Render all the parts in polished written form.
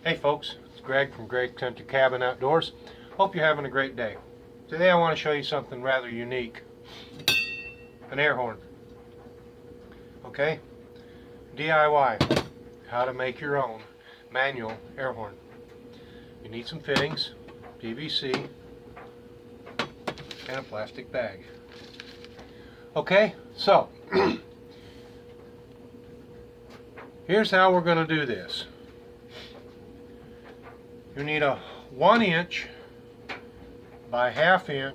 Hey folks, it's Greg from Greg's Country Cabin Outdoors. Hope you're having a great day. Today I want to show you something rather unique. An air horn. Okay? DIY. How to make your own manual air horn. You need some fittings, PVC, and a plastic bag. Okay, so here's how we're going to do this. You need a 1" by 1/2"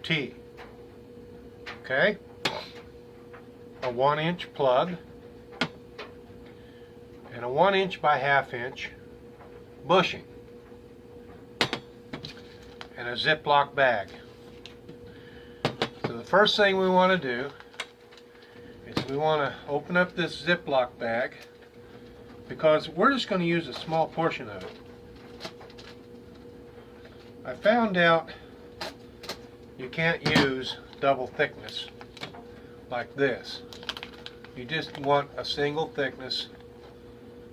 T. Okay? A 1" plug and a 1" by 1/2" bushing and a Ziploc bag. So the first thing we want to do is we want to open up this Ziploc bag because we're just going to use a small portion of it. I found out you can't use double thickness like this. You just want a single thickness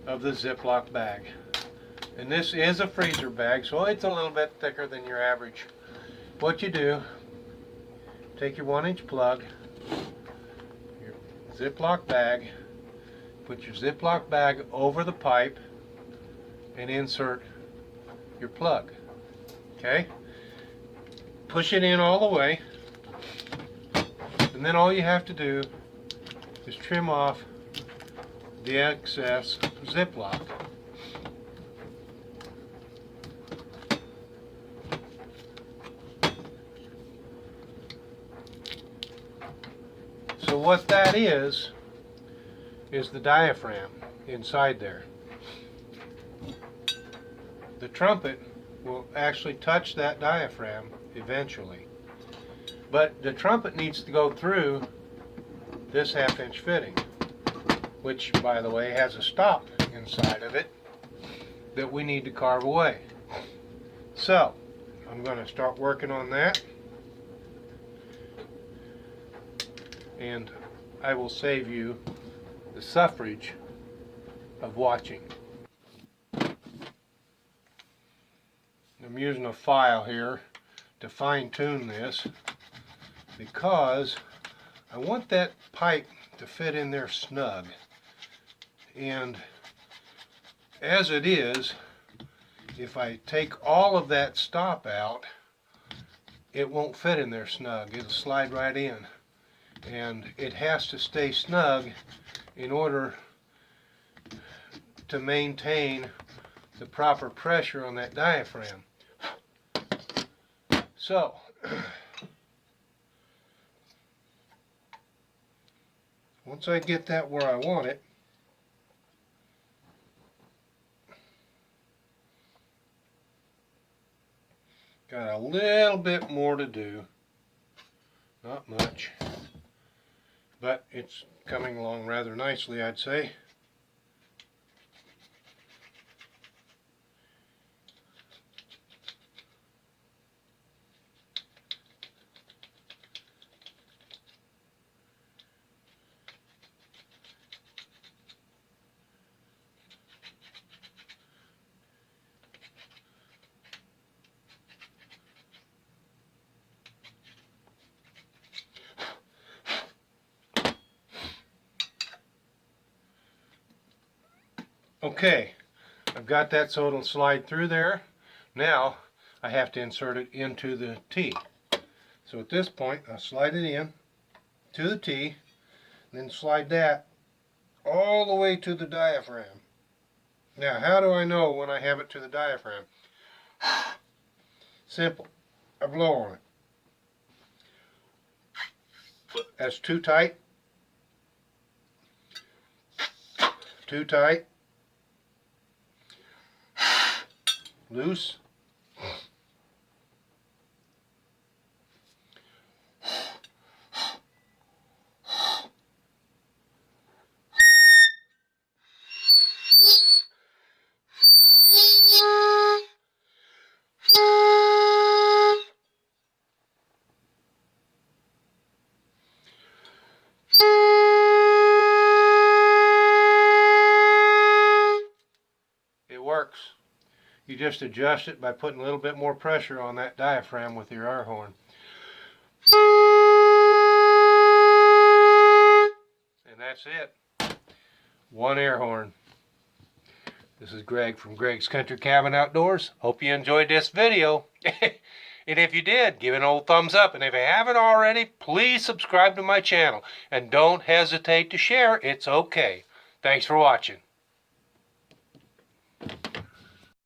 of the Ziploc bag. And this is a freezer bag, so it's a little bit thicker than your average. What you do, take your 1" plug, your Ziploc bag, put your Ziploc bag over the pipe and insert your plug. Okay? Push it in all the way, and then all you have to do is trim off the excess Ziploc. So what that is the diaphragm inside there. The trumpet will actually touch that diaphragm eventually. But the trumpet needs to go through this 1/2" fitting, which, by the way, has a stop inside of it that we need to carve away. So, I'm going to start working on that, and I will save you the suffrage of watching. I'm using a file here to fine-tune this because I want that pipe to fit in there snug. And as it is, if I take all of that stop out, it won't fit in there snug. It'll slide right in. And it has to stay snug in order to maintain the proper pressure on that diaphragm. So, once I get that where I want it, got a little bit more to do, not much, but it's coming along rather nicely, I'd say. Okay, I've got that so it'll slide through there. Now I have to insert it into the T. So at this point, I'll slide it in to the T, then slide that all the way to the diaphragm. Now, how do I know when I have it to the diaphragm? Simple. I blow on it. That's too tight. Too tight. Loose. works. You just adjust it by putting a little bit more pressure on that diaphragm with your air horn. And that's it. One air horn. This is Greg from Greg's Country Cabin Outdoors. Hope you enjoyed this video. And if you did, give it an old thumbs up. And if you haven't already, please subscribe to my channel. And don't hesitate to share. It's okay. Thanks for watching.